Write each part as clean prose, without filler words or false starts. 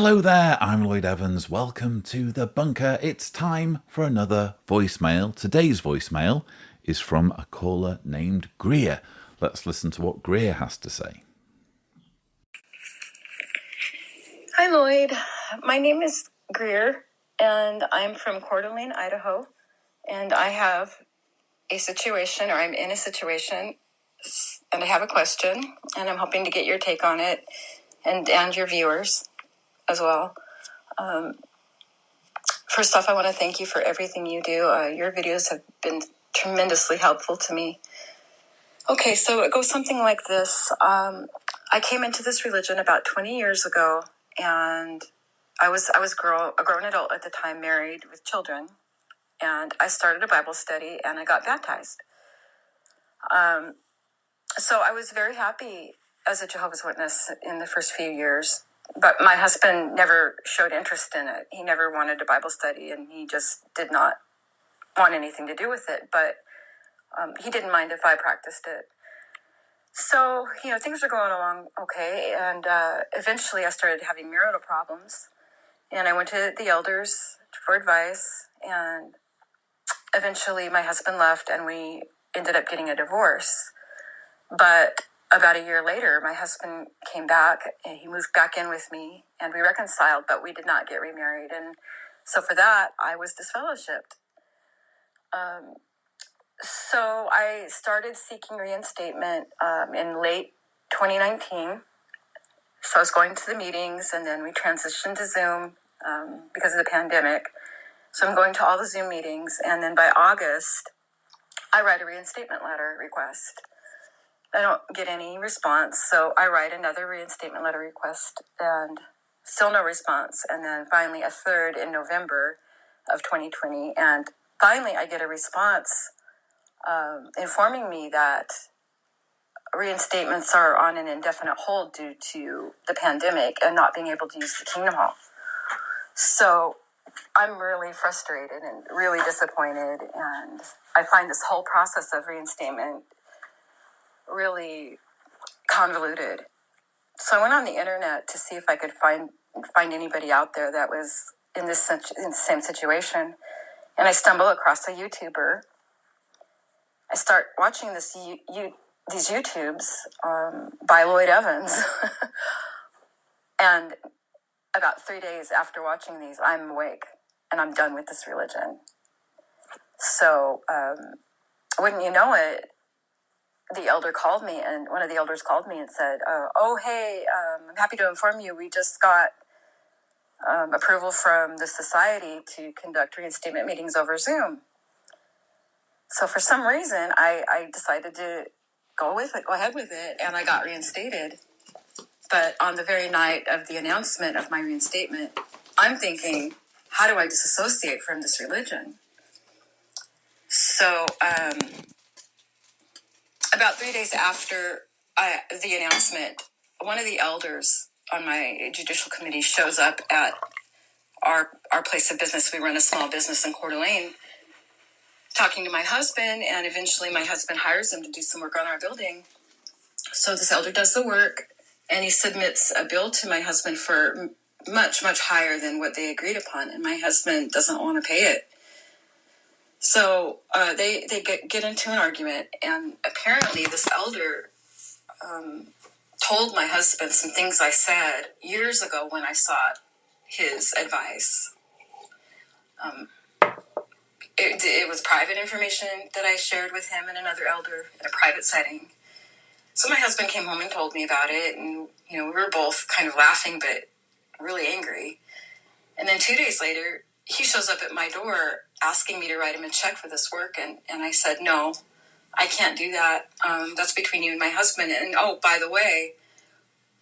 Hello there, I'm Lloyd Evans. Welcome to The Bunker. It's time for another voicemail. Today's voicemail is from a caller named Greer. Let's listen to what Greer has to say. Hi, Lloyd. My name is Greer, and I'm from Coeur d'Alene, Idaho. And I have a situation, or I'm in a situation, and I have a question, and I'm hoping to get your take on it and your viewers as well. First off, I want to thank you for everything you do. Your videos have been tremendously helpful to me. Okay, so it goes something like this. I came into this religion about 20 years ago, and I was a grown adult at the time, married with children, and I started a Bible study, and I got baptized. So I was very happy as a Jehovah's Witness in the first few years, but my husband never showed interest in it. He never wanted a Bible study, and he just did not want anything to do with it, but he didn't mind if I practiced it. So, things were going along okay, and eventually I started having marital problems, and I went to the elders for advice, and eventually my husband left, and we ended up getting a divorce. But about a year later, my husband came back, and he moved back in with me, and we reconciled, but we did not get remarried, and so for that, I was disfellowshipped. So I started seeking reinstatement in late 2019. So I was going to the meetings, and then we transitioned to Zoom because of the pandemic. So I'm going to all the Zoom meetings, and then by August, I write a reinstatement letter request. I don't get any response, so I write another reinstatement letter request, and still no response. And then finally a third in November of 2020, and finally I get a response informing me that reinstatements are on an indefinite hold due to the pandemic and not being able to use the Kingdom Hall. So I'm really frustrated and really disappointed, and I find this whole process of reinstatement really convoluted. So I went on the internet to see if I could find anybody out there that was in the same situation, and I stumble across a YouTuber. I start watching these YouTubes by Lloyd Evans, and about 3 days after watching these, I'm awake, and I'm done with this religion. So, wouldn't you know it, the elder called me, and one of the elders called me and said, hey, I'm happy to inform you, we just got approval from the society to conduct reinstatement meetings over Zoom. So for some reason, I decided to go ahead with it, and I got reinstated. But on the very night of the announcement of my reinstatement, I'm thinking, how do I disassociate from this religion? So about 3 days after the announcement, one of the elders on my judicial committee shows up at our place of business. We run a small business in Coeur d'Alene, talking to my husband, and eventually my husband hires him to do some work on our building. So this elder does the work, and he submits a bill to my husband for much, much higher than what they agreed upon, and my husband doesn't want to pay it. So they get into an argument, and apparently this elder told my husband some things I said years ago when I sought his advice. It was private information that I shared with him and another elder in a private setting. So my husband came home and told me about it, and we were both kind of laughing but really angry. And then 2 days later, he shows up at my door asking me to write him a check for this work, and I said, no, I can't do that. That's between you and my husband. And oh, by the way,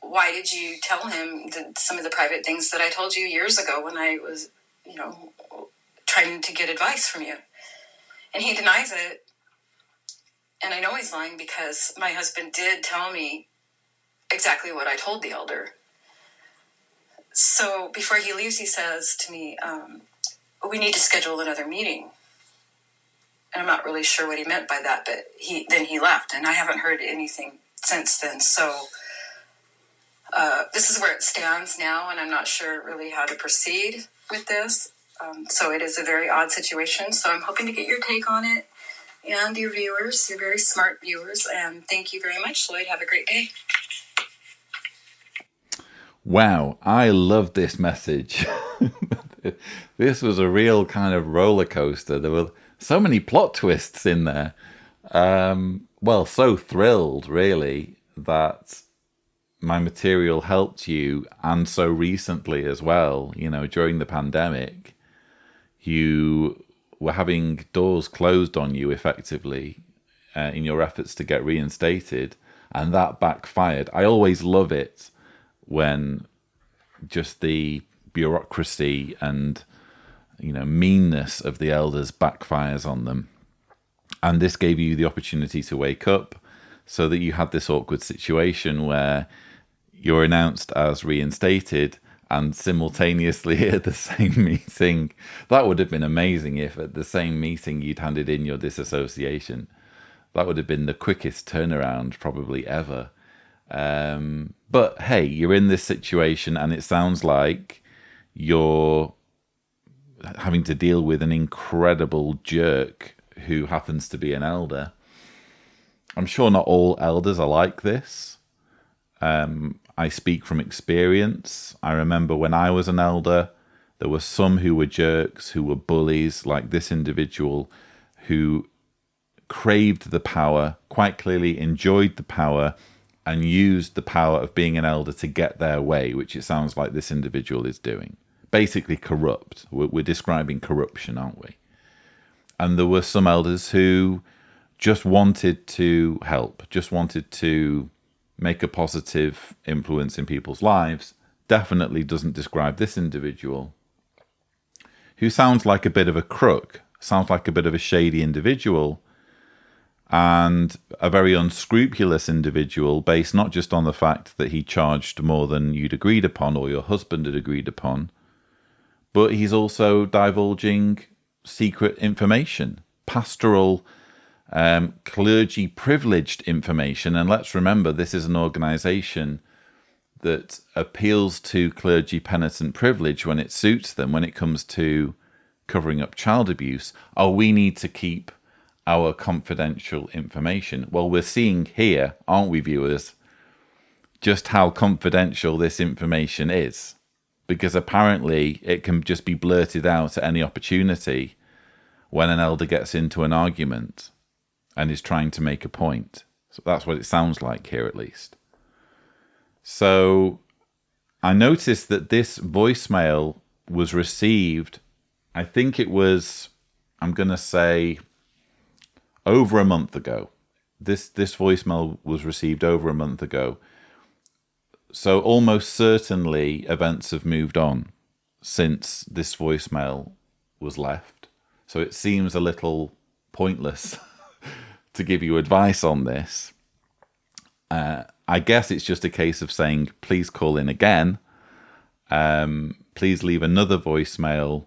why did you tell him some of the private things that I told you years ago when I was, trying to get advice from you? And he denies it. And I know he's lying because my husband did tell me exactly what I told the elder. So before he leaves, he says to me, we need to schedule another meeting. And I'm not really sure what he meant by that, but he left, and I haven't heard anything since then. So This is where it stands now, and I'm not sure really how to proceed with this. So it is a very odd situation. So I'm hoping to get your take on it and your viewers, your very smart viewers. And thank you very much, Lloyd. Have a great day. Wow, I love this message. This was a real kind of roller coaster. There were so many plot twists in there. Well, so thrilled, really, that my material helped you, and so recently as well. You know, during the pandemic, you were having doors closed on you effectively in your efforts to get reinstated, and that backfired. I always love it when just the bureaucracy and, you know, meanness of the elders backfires on them. And this gave you the opportunity to wake up, so that you had this awkward situation where you're announced as reinstated and simultaneously at the same meeting. That would have been amazing if at the same meeting you'd handed in your disassociation. That would have been the quickest turnaround probably ever. But hey, you're in this situation, and it sounds like you're having to deal with an incredible jerk who happens to be an elder. I'm sure not all elders are like this. I speak from experience. I remember when I was an elder, there were some who were jerks, who were bullies, like this individual, who craved the power, quite clearly enjoyed the power, and used the power of being an elder to get their way, which it sounds like this individual is doing. Basically corrupt. We're describing corruption, aren't we? And there were some elders who just wanted to help, just wanted to make a positive influence in people's lives. Definitely doesn't describe this individual, who sounds like a bit of a crook, sounds like a bit of a shady individual, and a very unscrupulous individual, based not just on the fact that he charged more than you'd agreed upon or your husband had agreed upon, but he's also divulging secret information, pastoral, clergy privileged information. And let's remember, this is an organization that appeals to clergy penitent privilege when it suits them, when it comes to covering up child abuse. Oh, we need to keep our confidential information. Well, we're seeing here, aren't we, viewers, just how confidential this information is, because apparently it can just be blurted out at any opportunity when an elder gets into an argument and is trying to make a point. So that's what it sounds like here, at least. So I noticed that this voicemail was received, I think it was, I'm going to say, over a month ago. This voicemail was received over a month ago. So almost certainly events have moved on since this voicemail was left. So it seems a little pointless to give you advice on this. I guess it's just a case of saying, please call in again. Please leave another voicemail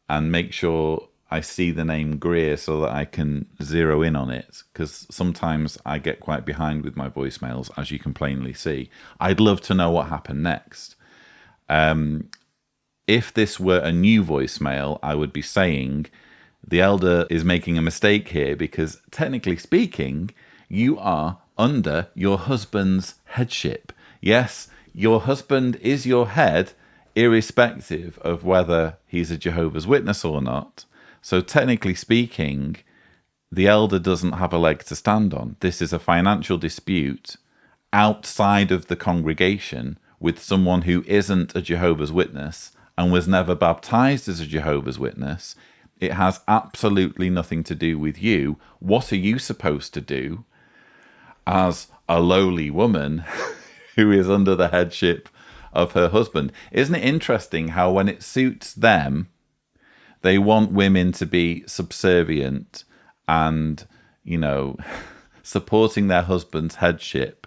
and make sure I see the name Greer so that I can zero in on it, because sometimes I get quite behind with my voicemails, as you can plainly see. I'd love to know what happened next. If this were a new voicemail, I would be saying the elder is making a mistake here, because technically speaking, you are under your husband's headship. Yes, your husband is your head, irrespective of whether he's a Jehovah's Witness or not. So technically speaking, the elder doesn't have a leg to stand on. This is a financial dispute outside of the congregation with someone who isn't a Jehovah's Witness and was never baptized as a Jehovah's Witness. It has absolutely nothing to do with you. What are you supposed to do as a lowly woman who is under the headship of her husband? Isn't it interesting how when it suits them, they want women to be subservient and, you know, supporting their husband's headship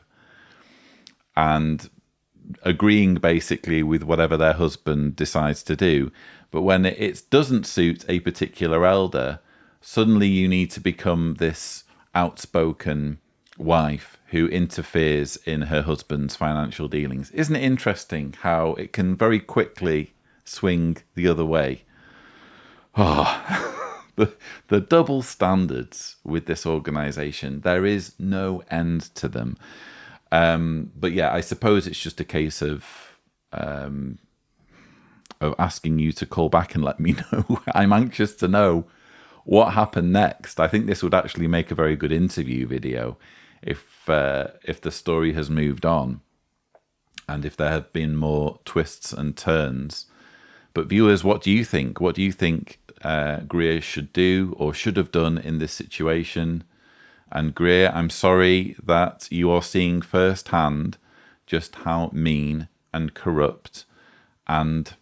and agreeing basically with whatever their husband decides to do. But when it doesn't suit a particular elder, suddenly you need to become this outspoken wife who interferes in her husband's financial dealings. Isn't it interesting how it can very quickly swing the other way? The double standards with this organisation, there is no end to them. But yeah, I suppose it's just a case of asking you to call back and let me know. I'm anxious to know what happened next. I think this would actually make a very good interview video if the story has moved on and if there have been more twists and turns. But viewers, what do you think? What do you think Greer should do or should have done in this situation? And Greer, I'm sorry that you are seeing firsthand just how mean and corrupt and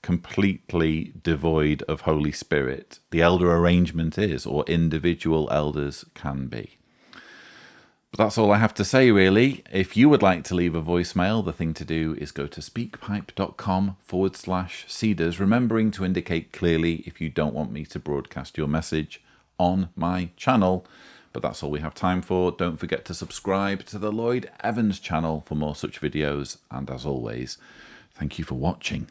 completely devoid of Holy Spirit the elder arrangement is, or individual elders can be. But that's all I have to say, really. If you would like to leave a voicemail, the thing to do is go to speakpipe.com/Cedars, remembering to indicate clearly if you don't want me to broadcast your message on my channel. But that's all we have time for. Don't forget to subscribe to the Lloyd Evans channel for more such videos. And as always, thank you for watching.